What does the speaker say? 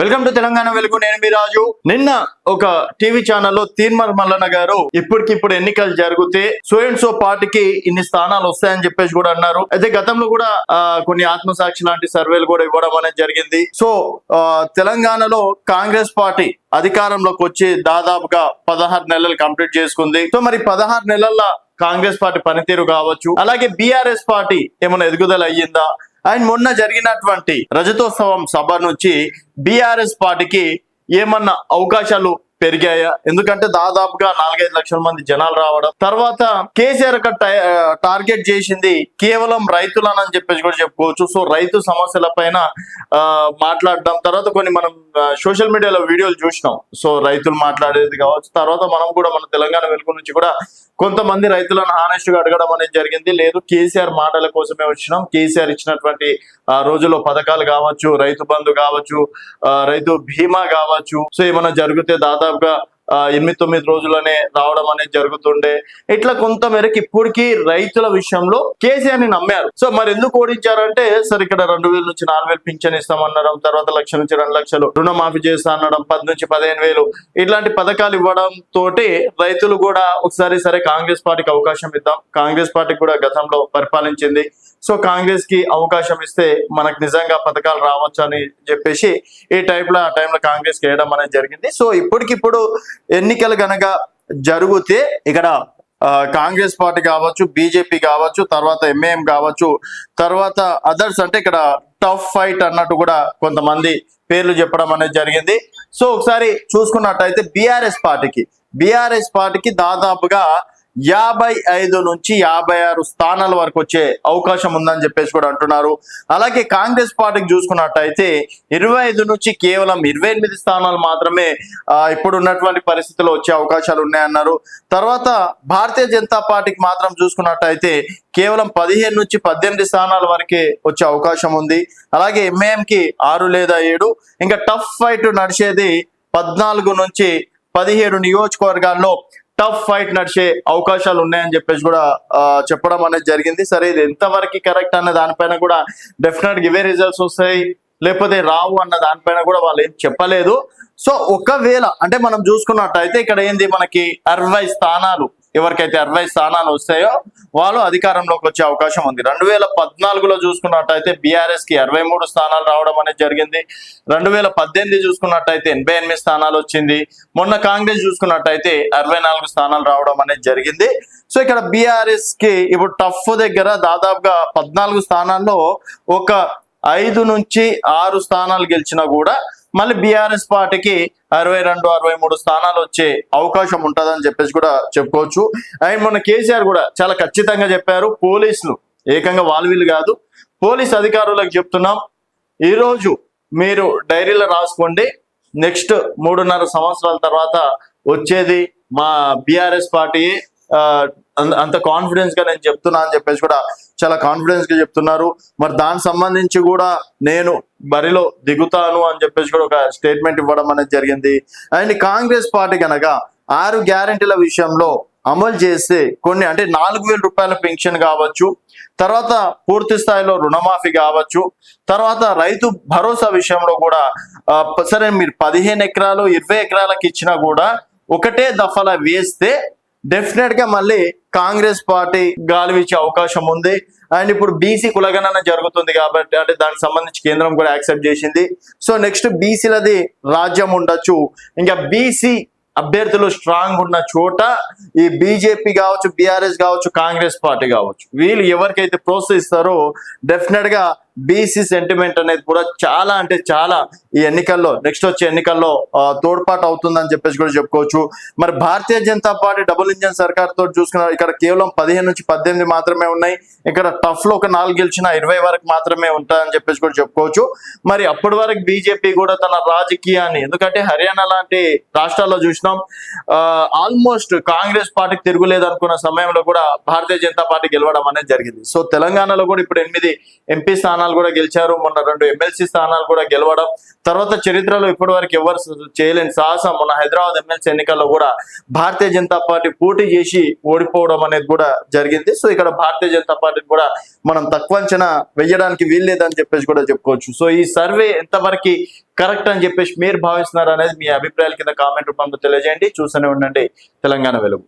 Welcome to Telangana వెలుగు. నేను మీ రాజు. నిన్న ఒక టీవీ ఛానల్లో తీన్మార్ మల్లన్న గారు ఇప్పటికిప్పుడు ఎన్నికలు జరిగితే సో అండ్ సో పార్టీకి ఇన్ని స్థానాలు వస్తాయని చెప్పేసి కూడా అన్నారు. అయితే గతంలో కూడా కొన్ని ఆత్మసాక్షి లాంటి సర్వేలు కూడా ఇవ్వడం అనేది జరిగింది. సో తెలంగాణలో కాంగ్రెస్ పార్టీ అధికారంలోకి వచ్చి దాదాపుగా 16 నెలలు కంప్లీట్ చేసుకుంది. సో మరి 16 నెలల్లో కాంగ్రెస్ పార్టీ పనితీరు కావచ్చు, అలాగే బీఆర్ఎస్ పార్టీ ఏమైనా ఎదుగుదల అయ్యిందా, అండ్ మొన్న జరిగినటువంటి రజతోత్సవం సభ నుంచి బీఆర్ఎస్ పార్టీకి ఏమన్నా అవకాశాలు పెరిగాయా? ఎందుకంటే దాదాపుగా 4-5 లక్షల మంది జనాలు రావడం, తర్వాత కేసీఆర్ టార్గెట్ చేసింది కేవలం రైతులనని చెప్పేసి కూడా చెప్పుకోవచ్చు. సో రైతు సమస్యల పైన మాట్లాడడం, తర్వాత కొన్ని మనం సోషల్ మీడియాలో వీడియోలు చూసినాం. సో రైతులు మాట్లాడేది కావచ్చు, తర్వాత మనం కూడా మన తెలంగాణ వెలుగు నుంచి కూడా కొంతమంది రైతులను హానెస్ట్ గా అడగడం అనేది జరిగింది. లేదు, కేసీఆర్ మాటల కోసమే వచ్చినాం, కేసీఆర్ ఇచ్చినటువంటి రోజుల్లో పథకాలు కావచ్చు, రైతు బంధు కావచ్చు, రైతు బీమా కావచ్చు, సో ఏమైనా జరిగితే దాదాపుగా 8-9 రోజులనే రావడం అనేది జరుగుతుండే. ఇట్లా కొంత మేరకు ఇప్పటికీ రైతుల విషయంలో కేసీఆర్ ని నమ్మారు. సో మరి ఎందుకు ఓడించారంటే, సరే ఇక్కడ 2,000 నుంచి 4,000 పింఛన్ ఇస్తామనడం, తర్వాత 1,00,000 నుంచి 2 లక్షలు రుణమాఫీ చేస్తా అనడం, 10 నుంచి 15,000 ఇట్లాంటి పథకాలు ఇవ్వడం తోటి రైతులు కూడా ఒకసారి సరే కాంగ్రెస్ పార్టీకి అవకాశం ఇద్దాం, కాంగ్రెస్ పార్టీ కూడా గతంలో పరిపాలించింది, సో కాంగ్రెస్ కి అవకాశం ఇస్తే మనకు నిజంగా పథకాలు రావచ్చు అని చెప్పేసి ఈ టైంలో ఆ టైంలో కాంగ్రెస్ కి వేయడం అనేది జరిగింది. సో ఇప్పటికిప్పుడు ఎన్నికలు గనక జరిగితే ఇక్కడ కాంగ్రెస్ పార్టీ కావచ్చు, బీజేపీ కావచ్చు, తర్వాత ఎంఐఎం కావచ్చు, తర్వాత అదర్స్ అంటే ఇక్కడ టఫ్ ఫైట్ అన్నట్టు కూడా కొంతమంది పేర్లు చెప్పడం అనేది జరిగింది. సో ఒకసారి చూసుకున్నట్టయితే బీఆర్ఎస్ పార్టీకి దాదాపుగా 55 నుంచి 56 స్థానాల వరకు వచ్చే అవకాశం ఉందని చెప్పేసి కూడా అంటున్నారు. అలాగే కాంగ్రెస్ పార్టీకి చూసుకున్నట్టయితే 25 నుంచి కేవలం 28 స్థానాలు మాత్రమే ఇప్పుడు ఉన్నటువంటి పరిస్థితుల్లో వచ్చే అవకాశాలు ఉన్నాయన్నారు. తర్వాత భారతీయ జనతా పార్టీకి మాత్రం చూసుకున్నట్టయితే కేవలం 15 నుంచి 18 స్థానాల వరకే వచ్చే అవకాశం ఉంది. అలాగే ఎంఐఎంకి 6 లేదా 7, ఇంకా టఫ్ ఫైట్ నడిచేది 14 నుంచి 17 నియోజకవర్గాల్లో టఫ్ ఫైట్ నడిచే అవకాశాలు ఉన్నాయని చెప్పేసి కూడా చెప్పడం అనేది జరిగింది. సరే, ఇది ఎంతవరకు కరెక్ట్ అన్న దానిపైన కూడా డెఫినెట్ గా ఇవే రిజల్ట్స్ వస్తాయి లేకపోతే రావు అన్న దానిపైన కూడా వాళ్ళు ఏం చెప్పలేదు. సో ఒకవేళ అంటే మనం చూసుకున్నట్టయితే ఇక్కడ ఏంది, మనకి 60 స్థానాలు, ఎవరికైతే 60 స్థానాలు వస్తాయో వాళ్ళు అధికారంలోకి వచ్చే అవకాశం ఉంది. 2014లో చూసుకున్నట్టయితే బీఆర్ఎస్ కి 63 స్థానాలు రావడం అనేది జరిగింది. 2018 చూసుకున్నట్టయితే 88 స్థానాలు వచ్చింది. మొన్న కాంగ్రెస్ చూసుకున్నట్టయితే 64 స్థానాలు రావడం అనేది జరిగింది. సో ఇక్కడ బీఆర్ఎస్ కి ఇప్పుడు టఫ్ దగ్గర దాదాపుగా 14 స్థానాల్లో ఒక 5 నుంచి 6 స్థానాలు గెలిచినా కూడా మళ్ళీ బీఆర్ఎస్ పార్టీకి 62-63 స్థానాలు వచ్చే అవకాశం ఉంటుందని చెప్పేసి కూడా చెప్పుకోవచ్చు. అండ్ మొన్న కేసీఆర్ కూడా చాలా ఖచ్చితంగా చెప్పారు, పోలీసులు ఏకంగా వాళ్ళు వీళ్ళు కాదు, పోలీస్ అధికారులకు చెప్తున్నాం, ఈరోజు మీరు డైరీలో రాసుకోండి, నెక్స్ట్ 3.5 సంవత్సరాల తర్వాత వచ్చేది మా బీఆర్ఎస్ పార్టీ, అంత కాన్ఫిడెన్స్ గా నేను చెప్తున్నా అని చెప్పేసి కూడా చాలా కాన్ఫిడెన్స్ గా చెప్తున్నారు. మరి దానికి సంబంధించి కూడా నేను బరిలో దిగుతాను అని చెప్పేసి కూడా ఒక స్టేట్మెంట్ ఇవ్వడం అనేది జరిగింది. అండ్ కాంగ్రెస్ పార్టీ కనుక 6 గ్యారెంటీల విషయంలో అమలు చేస్తే కొన్ని అంటే 4,000 రూపాయల పెన్షన్ కావచ్చు, తర్వాత పూర్తి స్థాయిలో రుణమాఫీ కావచ్చు, తర్వాత రైతు భరోసా విషయంలో కూడా సరే మీరు 15 ఎకరాలు 20 ఎకరాలకు ఇచ్చినా కూడా ఒకటే దఫలా వేస్తే డెఫినెట్ గా మళ్ళీ కాంగ్రెస్ పార్టీ గాలివిచ్చే అవకాశం ఉంది. అండ్ ఇప్పుడు బీసీ కులగణన జరుగుతుంది కాబట్టి అంటే దానికి సంబంధించి కేంద్రం కూడా యాక్సెప్ట్ చేసింది. సో నెక్స్ట్ బీసీలది రాజ్యం ఉండొచ్చు. ఇంకా బీసీ అభ్యర్థులు స్ట్రాంగ్ ఉన్న చోట ఈ బీజేపీ కావచ్చు, బీఆర్ఎస్ కావచ్చు, కాంగ్రెస్ పార్టీ కావచ్చు, వీళ్ళు ఎవరికైతే ప్రోత్సహిస్తారో డెఫినెట్ గా బీసీ సెంటిమెంట్ అనేది కూడా చాలా అంటే చాలా ఈ ఎన్నికల్లో నెక్స్ట్ వచ్చే ఎన్నికల్లో తోడ్పాటు అవుతుందని చెప్పేసి కూడా చెప్పుకోవచ్చు. మరి Bharatiya Janata party double engine సర్కార్ తోటి చూసుకున్న ఇక్కడ కేవలం 15 నుంచి 18 మాత్రమే ఉన్నాయి. ఇక్కడ టఫ్ లో ఒక 4 గెలిచిన 20 వరకు మాత్రమే ఉంటాయని చెప్పేసి కూడా చెప్పుకోవచ్చు. మరి అప్పటి వరకు బీజేపీ కూడా తన రాజకీయాన్ని, ఎందుకంటే హర్యానా లాంటి రాష్ట్రాల్లో చూసినాం ఆల్మోస్ట్ కాంగ్రెస్ పార్టీకి తిరుగులేదు అనుకున్న సమయంలో కూడా భారతీయ జనతా పార్టీ గెలవడం అనేది జరిగింది. సో తెలంగాణలో కూడా ఇప్పుడు 8 ఎంపీ స్థానాలు స్థానాలు కూడా గెలిచారు. మొన్న 2 ఎమ్మెల్సీ స్థానాలు కూడా గెలవడం, తర్వాత చరిత్రలో ఇప్పటి వరకు ఎవరు చేయలేని సాహసం మొన్న హైదరాబాద్ ఎమ్మెల్సీ ఎన్నికల్లో కూడా భారతీయ జనతా పార్టీ పోటీ చేసి ఓడిపోవడం అనేది కూడా జరిగింది. సో ఇక్కడ భారతీయ జనతా పార్టీని కూడా మనం తక్కువ అంచనా వెయ్యడానికి వీల్లేదని చెప్పేసి కూడా చెప్పుకోవచ్చు. సో ఈ సర్వే ఎంతవరకు కరెక్ట్ అని చెప్పేసి మీరు భావిస్తున్నారు అనేది మీ అభిప్రాయాల కింద కామెంట్ రూపంలో తెలియజేయండి. చూస్తూనే ఉండండి తెలంగాణ వెలుగు.